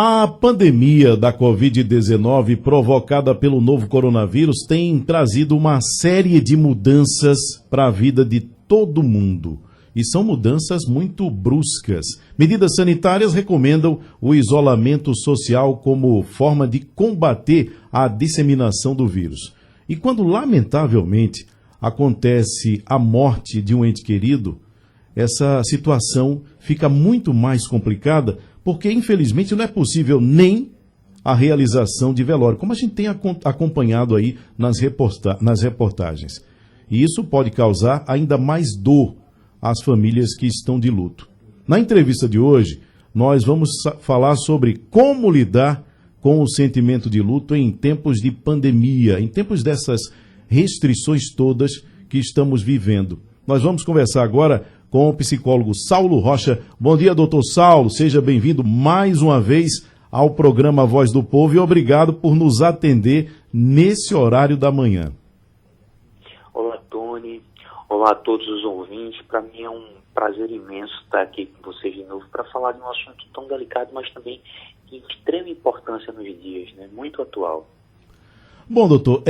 A pandemia da Covid-19 provocada pelo novo coronavírus tem trazido uma série de mudanças para a vida de todo mundo. E são mudanças muito bruscas. Medidas sanitárias recomendam o isolamento social como forma de combater a disseminação do vírus. E quando, lamentavelmente, acontece a morte de um ente querido, essa situação fica muito mais complicada, porque, infelizmente, não é possível nem a realização de velório, como a gente tem acompanhado aí nas reportagens. E isso pode causar ainda mais dor às famílias que estão de luto. Na entrevista de hoje, nós vamos falar sobre como lidar com o sentimento de luto em tempos de pandemia, em tempos dessas restrições todas que estamos vivendo. Nós vamos conversar agora com o psicólogo Saulo Rocha. Bom dia, doutor Saulo. Seja bem-vindo mais uma vez ao programa Voz do Povo e obrigado por nos atender nesse horário da manhã. Olá, Tony. Olá a todos os ouvintes. Para mim é um prazer imenso estar aqui com vocês de novo para falar de um assunto tão delicado, mas também de extrema importância nos dias, né? Muito atual. Bom, doutor,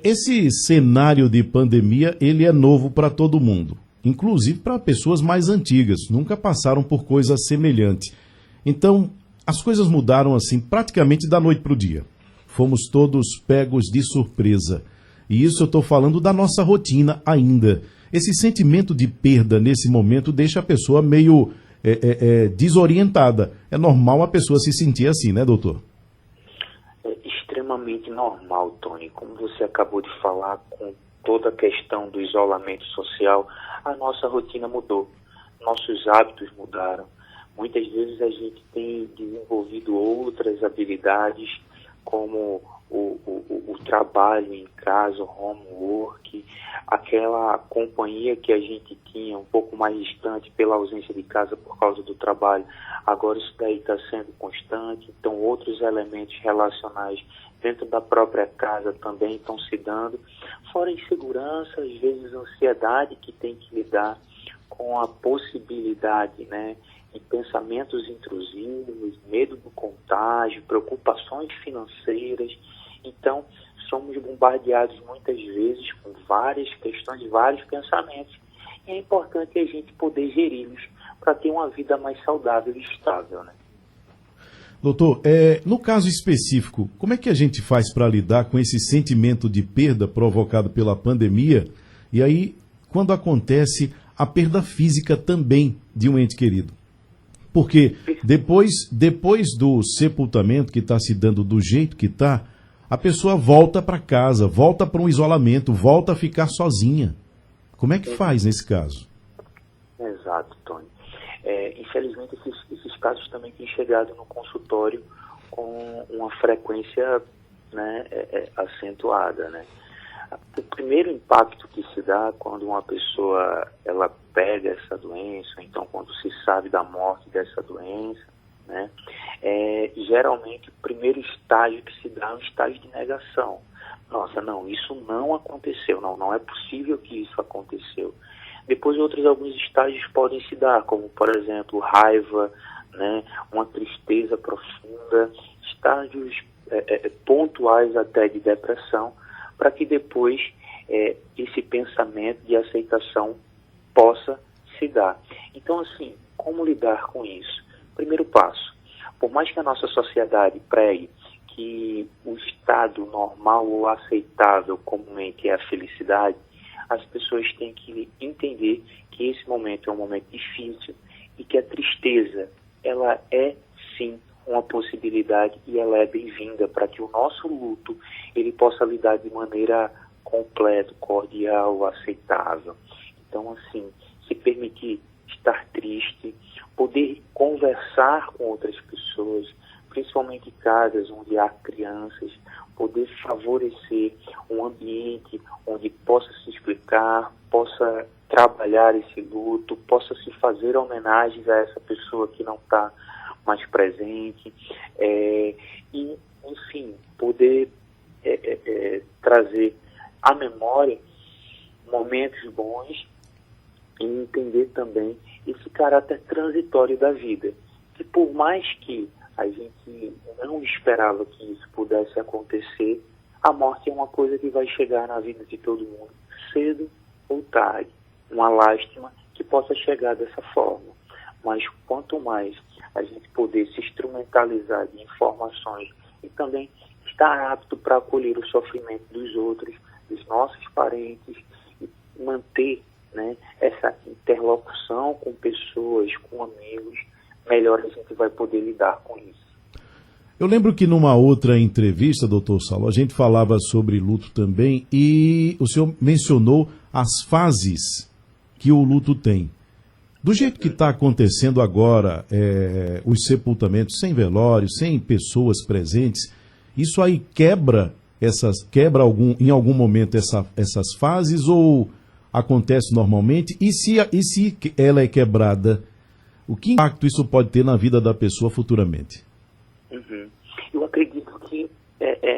esse cenário de pandemia, ele é novo para todo mundo, inclusive para pessoas mais antigas, nunca passaram por coisa semelhante. Então, as coisas mudaram assim praticamente da noite para o dia. Fomos todos pegos de surpresa. E isso eu estou falando da nossa rotina ainda. Esse sentimento de perda nesse momento deixa a pessoa meio desorientada. É normal a pessoa se sentir assim, né, doutor? É extremamente normal, Tony. Como você acabou de falar, com toda a questão do isolamento social, a nossa rotina mudou. Nossos hábitos mudaram. Muitas vezes a gente tem desenvolvido outras habilidades, como o trabalho em casa, o homework, aquela companhia que a gente tinha um pouco mais distante pela ausência de casa por causa do trabalho. Agora isso daí está sendo constante, então outros elementos relacionais dentro da própria casa também estão se dando. Fora insegurança, às vezes ansiedade que tem que lidar com a possibilidade, né, de pensamentos intrusivos, medo do contágio, preocupações financeiras. Então, somos bombardeados muitas vezes com várias questões, vários pensamentos. E é importante a gente poder geri-los para ter uma vida mais saudável e estável, né? Doutor, no caso específico, como é que a gente faz para lidar com esse sentimento de perda provocado pela pandemia? E aí, quando acontece a perda física também de um ente querido? Porque depois do sepultamento que está se dando do jeito que está, a pessoa volta para casa, volta para um isolamento, volta a ficar sozinha. Como é que faz nesse caso? Exato, Tony. Infelizmente, esses casos também têm chegado no consultório com uma frequência, né, acentuada, né? O primeiro impacto que se dá quando uma pessoa ela pega essa doença, então quando se sabe da morte dessa doença, né, geralmente o primeiro estágio que se dá é um estágio de negação. Nossa, não, isso não aconteceu, não é possível que isso aconteceu. Depois alguns estágios podem se dar, como por exemplo raiva, né, uma tristeza profunda, estágios pontuais até de depressão, para que depois esse pensamento de aceitação possa se dar. Então, assim, como lidar com isso? Primeiro passo, por mais que a nossa sociedade pregue que o estado normal ou aceitável comumente é a felicidade, as pessoas têm que entender que esse momento é um momento difícil e que a tristeza, ela é sim uma possibilidade e ela é bem-vinda para que o nosso luto ele possa lidar de maneira completa, cordial, aceitável. Então, assim, se permitir estar triste, poder conversar com outras pessoas, principalmente em casas onde há crianças, poder favorecer um ambiente onde possa se explicar, possa trabalhar esse luto, possa se fazer homenagens a essa pessoa que não está mais presente, e, enfim, poder trazer à memória momentos bons e entender também esse caráter transitório da vida, que por mais que a gente não esperava que isso pudesse acontecer, a morte é uma coisa que vai chegar na vida de todo mundo, cedo ou tarde. Uma lástima que possa chegar dessa forma. Mas quanto mais a gente poder se instrumentalizar de informações e também estar apto para acolher o sofrimento dos outros, dos nossos parentes, e manter, né, essa interlocução com pessoas, com amigos, melhor a gente vai poder lidar com isso. Eu lembro que numa outra entrevista, doutor Saulo, a gente falava sobre luto também e o senhor mencionou as fases que o luto tem. Do jeito que está acontecendo agora, os sepultamentos sem velório, sem pessoas presentes, isso aí quebra em algum momento essas fases ou acontece normalmente? E se ela é quebrada, o que impacto isso pode ter na vida da pessoa futuramente? Eu acredito que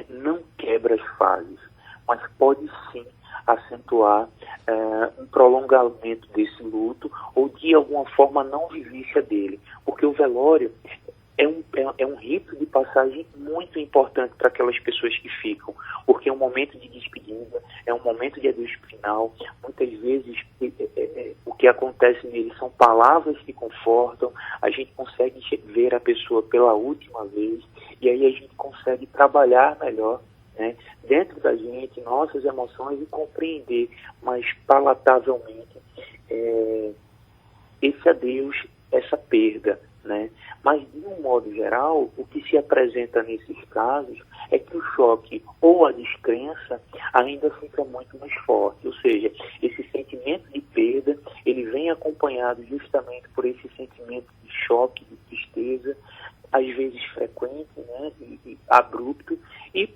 não quebra as fases, mas pode sim acentuar um prolongamento desse luto ou de alguma forma não vivência dele, porque o velório é um rito de passagem muito importante para aquelas pessoas que ficam, porque é um momento de despedida, é um momento de adeus final. Muitas vezes o que acontece nele são palavras que confortam, a gente consegue ver a pessoa pela última vez e aí a gente consegue trabalhar melhor, né, dentro da gente, nossas emoções e compreender mais palatavelmente esse adeus, essa perda, né? Mas, de um modo geral, o que se apresenta nesses casos é que o choque ou a descrença ainda fica muito mais forte. Ou seja, esse sentimento de perda, ele vem acompanhado justamente por esse sentimento de choque, de tristeza, às vezes frequente, né, e abrupto, e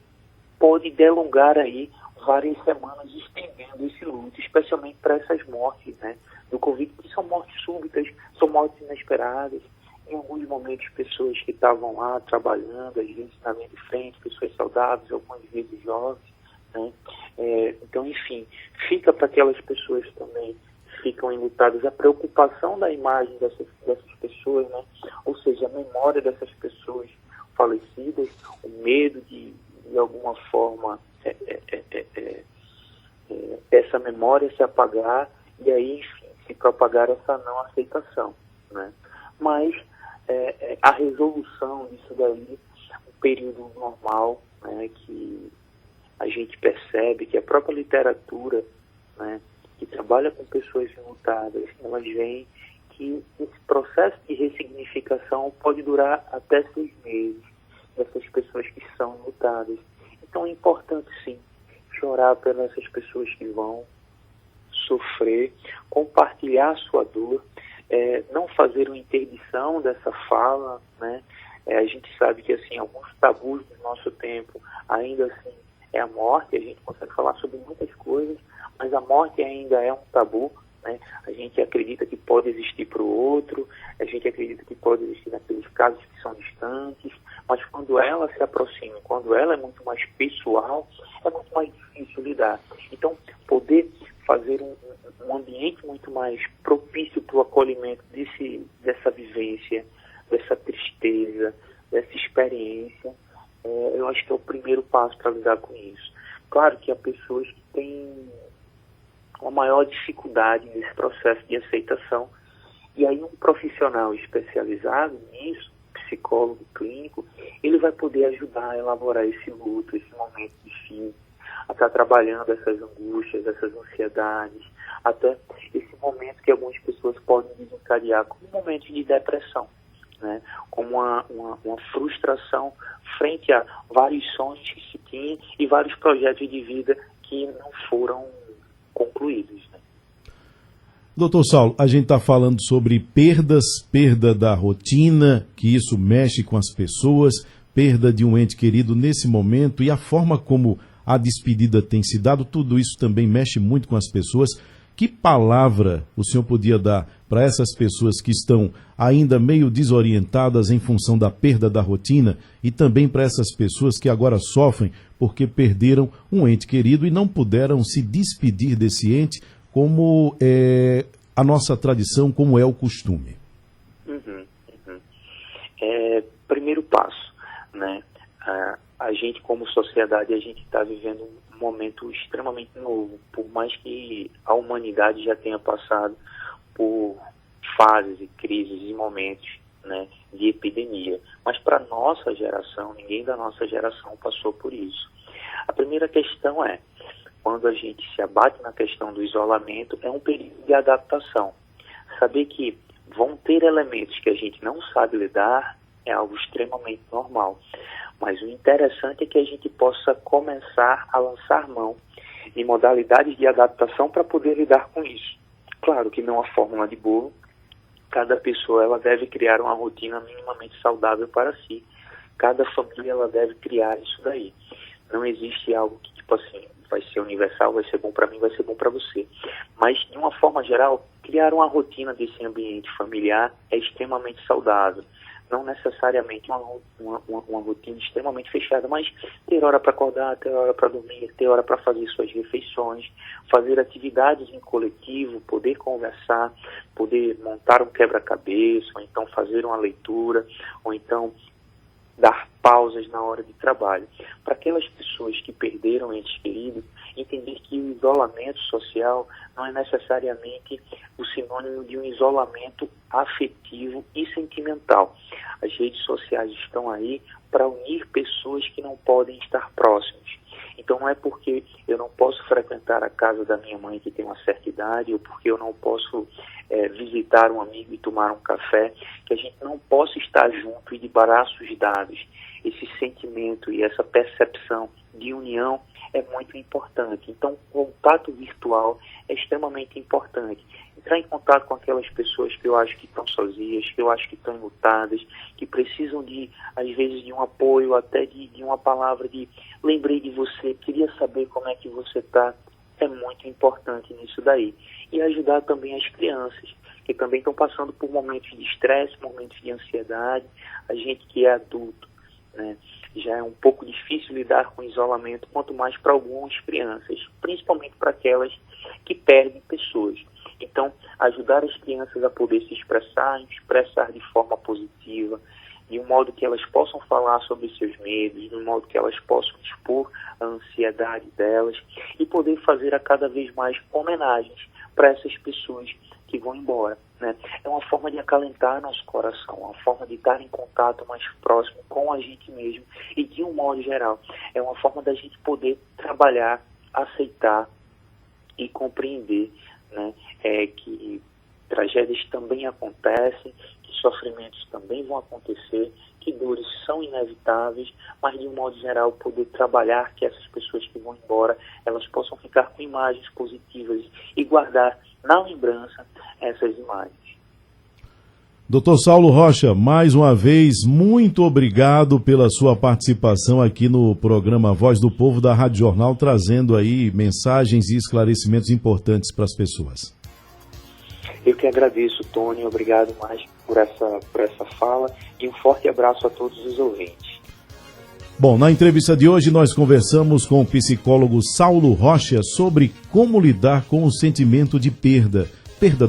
pode delongar aí várias semanas estendendo esse luto, especialmente para essas mortes, né, do Covid, que são mortes súbitas, são mortes inesperadas. Em alguns momentos, pessoas que estavam lá trabalhando, às vezes na linha de frente, pessoas saudáveis, algumas vezes jovens, né? Então, enfim, fica para aquelas pessoas também que ficam enlutadas a preocupação da imagem dessas pessoas, né? Ou seja, a memória dessas pessoas falecidas, o medo de alguma forma, essa memória se apagar e aí, enfim, se propagar essa não aceitação, né? Mas a resolução disso daí, um período normal, né, que a gente percebe que a própria literatura, né, que trabalha com pessoas enlutadas, elas veem que esse processo de ressignificação pode durar até 6 meses dessas pessoas que são enlutadas. Então é importante sim chorar pelas essas pessoas que vão sofrer, compartilhar a sua dor, não fazer uma interdição dessa fala, né? A gente sabe que assim, alguns tabus do nosso tempo ainda assim é a morte, a gente consegue falar sobre muitas coisas, mas a morte ainda é um tabu, né? A gente acredita que pode existir para o outro, a gente acredita que pode existir naqueles casos que são distantes, mas quando ela se aproxima, quando ela é muito mais pessoal, é muito mais difícil lidar. Então, poder fazer um ambiente muito mais propício para o acolhimento dessa vivência, dessa tristeza, dessa experiência, eu acho que é o primeiro passo para lidar com isso. Claro que há pessoas que têm uma maior dificuldade nesse processo de aceitação, e aí um profissional especializado nisso, psicólogo clínico, ele vai poder ajudar a elaborar esse luto, esse momento difícil, a estar trabalhando essas angústias, essas ansiedades, até esse momento que algumas pessoas podem desencadear como um momento de depressão, né? Como uma frustração frente a vários sonhos que se tinha e vários projetos de vida que não foram concluídos, né? Doutor Saulo, a gente está falando sobre perda da rotina, que isso mexe com as pessoas, perda de um ente querido nesse momento e a forma como a despedida tem se dado, tudo isso também mexe muito com as pessoas. Que palavra o senhor podia dar para essas pessoas que estão ainda meio desorientadas em função da perda da rotina e também para essas pessoas que agora sofrem porque perderam um ente querido e não puderam se despedir desse ente como é a nossa tradição, como é o costume? Primeiro passo, né? A gente, como sociedade, a gente está vivendo um momento extremamente novo, por mais que a humanidade já tenha passado por fases e crises e momentos, né, de epidemia. Mas para nossa geração, ninguém da nossa geração passou por isso. A primeira questão é, quando a gente se abate na questão do isolamento, é um período de adaptação. Saber que vão ter elementos que a gente não sabe lidar é algo extremamente normal. Mas o interessante é que a gente possa começar a lançar mão de modalidades de adaptação para poder lidar com isso. Claro que não a fórmula de bolo, cada pessoa ela deve criar uma rotina minimamente saudável para si. Cada família ela deve criar isso daí. Não existe algo que, tipo assim, vai ser universal, vai ser bom para mim, vai ser bom para você. Mas, de uma forma geral, criar uma rotina desse ambiente familiar é extremamente saudável. Não necessariamente uma rotina extremamente fechada, mas ter hora para acordar, ter hora para dormir, ter hora para fazer suas refeições, fazer atividades em coletivo, poder conversar, poder montar um quebra-cabeça, ou então fazer uma leitura, ou então dar pausas na hora de trabalho. Para aquelas pessoas que perderam entes queridos, entender que o isolamento social não é necessariamente o sinônimo de um isolamento afetivo e sentimental. As redes sociais estão aí para unir pessoas que não podem estar próximas. Então não é porque eu não posso frequentar a casa da minha mãe que tem uma certa idade, ou porque eu não posso visitar um amigo e tomar um café, que a gente não possa estar junto e de braços dados. Esse sentimento e essa percepção de união é muito importante. Então, o contato virtual é extremamente importante. Entrar em contato com aquelas pessoas que eu acho que estão sozinhas, que eu acho que estão enlutadas, que precisam de, às vezes, de um apoio, até de uma palavra de lembrei de você, queria saber como é que você está, é muito importante nisso daí. E ajudar também as crianças, que também estão passando por momentos de estresse, momentos de ansiedade. A gente que é adulto, né, já é um pouco difícil lidar com isolamento, quanto mais para algumas crianças, principalmente para aquelas que perdem pessoas. Então, ajudar as crianças a poder se expressar de forma positiva, de um modo que elas possam falar sobre seus medos, de um modo que elas possam expor a ansiedade delas e poder fazer a cada vez mais homenagens para essas pessoas que vão embora, né? É uma forma de acalentar nosso coração, uma forma de estar em contato mais próximo com a gente mesmo e, de um modo geral, é uma forma da gente poder trabalhar, aceitar e compreender, né, que tragédias também acontecem, que sofrimentos também vão acontecer, que dores são inevitáveis, mas de um modo geral poder trabalhar que essas pessoas que vão embora, elas possam ficar com imagens positivas e guardar na lembrança essas imagens. Dr. Saulo Rocha, mais uma vez, muito obrigado pela sua participação aqui no programa Voz do Povo da Rádio Jornal, trazendo aí mensagens e esclarecimentos importantes para as pessoas. Eu que agradeço, Tony, obrigado mais por essa fala e um forte abraço a todos os ouvintes. Bom, na entrevista de hoje nós conversamos com o psicólogo Saulo Rocha sobre como lidar com o sentimento de perda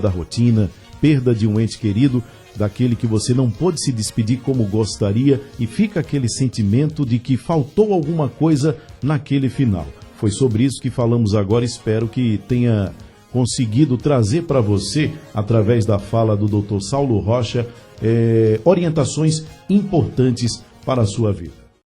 da rotina, perda de um ente querido, daquele que você não pôde se despedir como gostaria e fica aquele sentimento de que faltou alguma coisa naquele final. Foi sobre isso que falamos agora, espero que tenha conseguido trazer para você, através da fala do Dr. Saulo Rocha, orientações importantes para a sua vida.